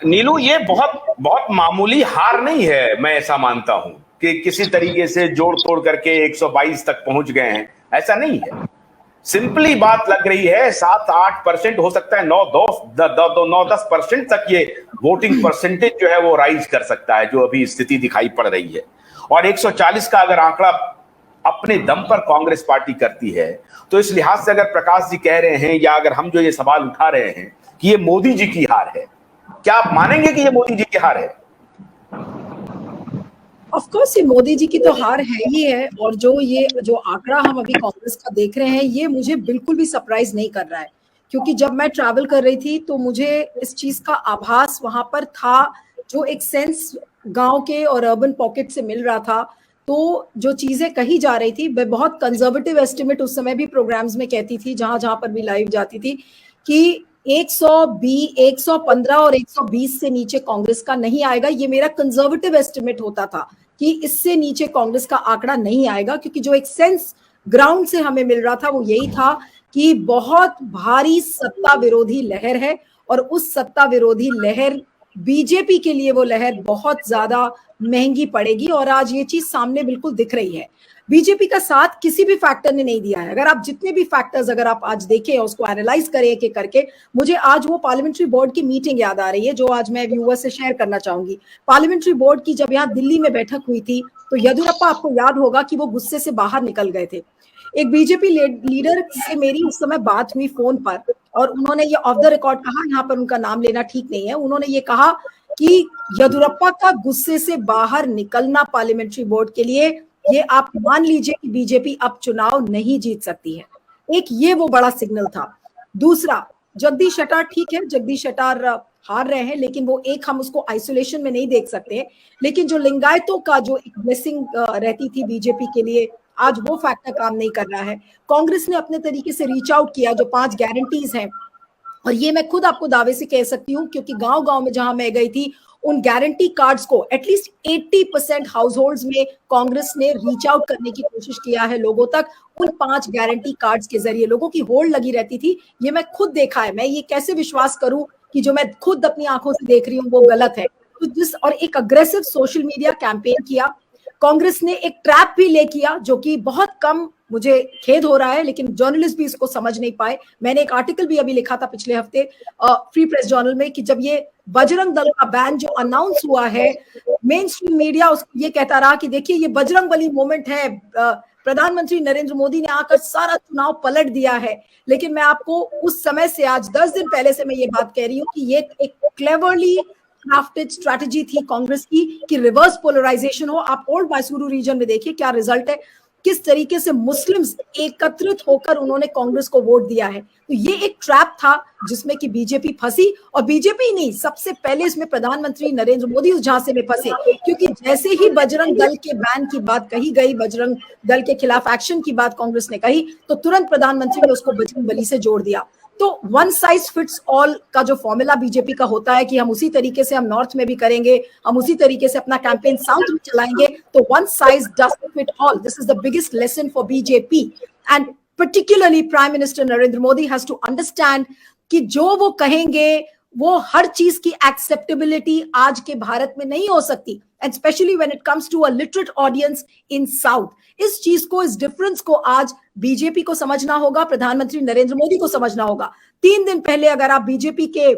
नीलू, ये बहुत बहुत मामूली हार नहीं है, मैं ऐसा मानता हूं कि किसी तरीके से जोड़ तोड़ करके 122 तक पहुंच गए हैं, ऐसा नहीं है। सिंपली बात लग रही है 7-8% हो सकता है, 9-10% तक ये वोटिंग परसेंटेज जो है वो राइज कर सकता है, जो अभी स्थिति दिखाई पड़ रही है। और 140 का अगर आंकड़ा अपने दम पर कांग्रेस पार्टी करती है, तो इस लिहाज से अगर प्रकाश जी कह रहे हैं या अगर हम जो ये सवाल उठा रहे हैं कि ये मोदी जी की हार है, क्या आप मानेंगे कि ये मोदी जी की हार है? ऑफ कोर्स ये मोदी जी की तो हार है ही है, और जो आंकड़ा हम अभी कांग्रेस का देख रहे हैं, ये मुझे बिल्कुल भी सरप्राइज नहीं कर रहा है। क्योंकि जब मैं ट्रैवल कर रही थी तो मुझे इस चीज का आभास वहां पर था, जो एक सेंस गांव के और अर्बन पॉकेट से मिल रहा था। तो जो चीजें कही जा रही थी, मैं बहुत कंजर्वेटिव एस्टिमेट उस समय भी प्रोग्राम्स में कहती थी, जहां जहां पर भी लाइव जाती थी, कि 120, 115 और 120 से नीचे कांग्रेस का नहीं आएगा। ये मेरा कंजर्वेटिव एस्टिमेट होता था कि इससे नीचे कांग्रेस का आंकड़ा नहीं आएगा, क्योंकि जो एक सेंस ग्राउंड से हमें मिल रहा था वो यही था कि बहुत भारी सत्ता विरोधी लहर है, और उस सत्ता विरोधी लहर, बीजेपी के लिए वो लहर बहुत ज्यादा महंगी पड़ेगी। और आज ये चीज सामने बिल्कुल दिख रही है। बीजेपी का साथ किसी भी फैक्टर ने नहीं दिया है। अगर आप जितने भी फैक्टर्स अगर आप आज देखें, उसको एनालाइज करें एक एक करके, मुझे आज वो पार्लियामेंट्री बोर्ड की मीटिंग याद आ रही है, जो आज मैं व्यूअर्स से शेयर करना चाहूंगी। पार्लियामेंट्री बोर्ड की जब यहाँ दिल्ली में बैठक हुई थी, तो येदियुरप्पा, आपको याद होगा कि वो गुस्से से बाहर निकल गए थे। एक बीजेपी लीडर से मेरी उस समय बात हुई फोन पर, और उन्होंने ये ऑफ द रिकॉर्ड कहा, यहाँ पर उनका नाम लेना ठीक नहीं है, उन्होंने ये कहा कि येदियुरप्पा का गुस्से से बाहर निकलना पार्लियामेंट्री बोर्ड के लिए, ये आप मान लीजिए कि बीजेपी अब चुनाव नहीं जीत सकती है। एक ये वो बड़ा सिग्नल था। दूसरा, जगदीश शेट्टार, ठीक है, जगदीश शेट्टार हार रहे हैं, लेकिन वो एक, हम उसको आइसोलेशन में नहीं देख सकते। लेकिन जो लिंगायतों का जो एक ब्लेसिंग रहती थी बीजेपी के लिए, आज वो फैक्टर काम नहीं कर रहा है। कांग्रेस ने अपने तरीके से रीच आउट किया, जो 5 गारंटीज हैं, और ये मैं खुद आपको दावे से कह सकती हूँ, क्योंकि गांव गांव में जहां मैं गई थी, उन गारंटी कार्ड्स को एटलीस्ट 80% हाउस होल्ड्स में कांग्रेस ने रीच आउट करने की कोशिश किया है लोगों तक। उन 5 गारंटी कार्ड्स के जरिए लोगों की होल्ड लगी रहती थी, ये मैं खुद देखा है। मैं ये कैसे विश्वास करूं कि जो मैं खुद अपनी आंखों से देख रही हूँ वो गलत है। तो और एक अग्रेसिव सोशल मीडिया कैंपेन किया कांग्रेस ने, एक ट्रैप भी ले किया, जो कि बहुत कम, मुझे खेद हो रहा है, लेकिन जर्नलिस्ट भी इसको समझ नहीं पाए। मैंने एक आर्टिकल भी अभी लिखा था पिछले हफ्ते फ्री प्रेस जर्नल में, कि जब ये बजरंग दल का बैन जो अनाउंस हुआ है, मेन स्ट्रीम मीडिया उसको ये कहता रहा कि देखिए ये बजरंग बली मोमेंट है, प्रधानमंत्री नरेंद्र मोदी ने आकर सारा चुनाव पलट दिया है। लेकिन मैं आपको उस समय से, आज 10 दिन पहले से मैं ये बात कह रही हूँ कि ये एक क्लेवरली क्राफ्टेड स्ट्रैटेजी थी कांग्रेस की, कि रिवर्स पोलराइजेशन हो। आप ओल्ड मैसूरू रीजन में देखिए क्या रिजल्ट है, किस तरीके से मुस्लिम्स एकत्रित होकर उन्होंने कांग्रेस को वोट दिया है। तो ये एक ट्रैप था जिसमें कि बीजेपी फंसी, और बीजेपी नहीं, सबसे पहले इसमें प्रधानमंत्री नरेंद्र मोदी उस झांसे में फंसे, क्योंकि जैसे ही बजरंग दल के बैन की बात कही गई, बजरंग दल के खिलाफ एक्शन की बात कांग्रेस ने कही, तो तुरंत प्रधानमंत्री ने उसको बजरंग बली से जोड़ दिया। तो वन साइज फिट्स ऑल का जो फॉर्मूला बीजेपी का होता है कि हम उसी तरीके से हम नॉर्थ में भी करेंगे, हम उसी तरीके से अपना कैंपेन साउथ में चलाएंगे, तो one size doesn't fit all. This is the biggest lesson for BJP, and particularly Prime Minister Narendra Modi has to understand कि जो वो कहेंगे वो हर चीज की एक्सेप्टेबिलिटी आज के भारत में नहीं हो सकती, and specially when it comes to a literate audience in South. इस चीज को, इस डिफरेंस को आज बीजेपी को समझना होगा, प्रधानमंत्री नरेंद्र मोदी को समझना होगा। 3 दिन पहले अगर आप बीजेपी के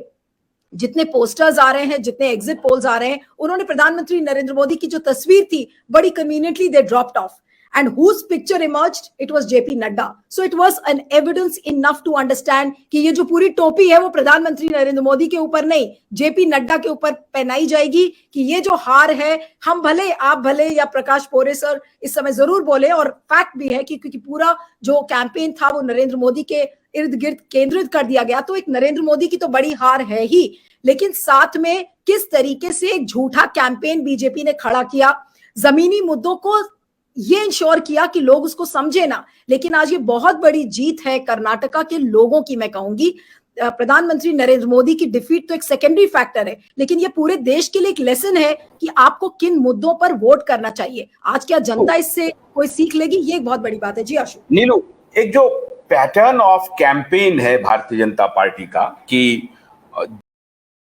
जितने पोस्टर्स आ रहे हैं, जितने एग्जिट पोल्स आ रहे हैं, उन्होंने प्रधानमंत्री नरेंद्र मोदी की जो तस्वीर थी, बड़ी conveniently they dropped of, and whose picture emerged? It was JP Nadda. So it was an evidence enough to understand कि ये जो पूरी टोपी है वो प्रधानमंत्री नरेंद्र मोदी के ऊपर नहीं, जेपी नड्डा के ऊपर पहनाई जाएगी, कि ये जो हार है, हम भले, आप भले, या प्रकाश पोरे सर इस समय जरूर बोले, और फैक्ट भी है कि क्योंकि पूरा जो कैंपेन था वो नरेंद्र मोदी के इर्द गिर्द केंद्रित कर दिया गया, तो एक नरेंद्र मोदी की तो बड़ी हार है ही, लेकिन साथ में किस तरीके से एक झूठा कैंपेन बीजेपी ने खड़ा किया, जमीनी मुद्दों को ये इंश्योर किया कि लोग उसको समझे ना। लेकिन आज ये बहुत बड़ी जीत है कर्नाटका के लोगों की, मैं कहूंगी। प्रधानमंत्री नरेंद्र मोदी की डिफीट तो एक सेकेंडरी फैक्टर है, लेकिन ये पूरे देश के लिए एक लेसन है कि आपको किन मुद्दों पर वोट करना चाहिए। आज क्या जनता इससे कोई सीख लेगी, ये एक बहुत बड़ी बात है। जी आशु। नीलू, एक जो पैटर्न ऑफ कैंपेन है भारतीय जनता पार्टी का, कि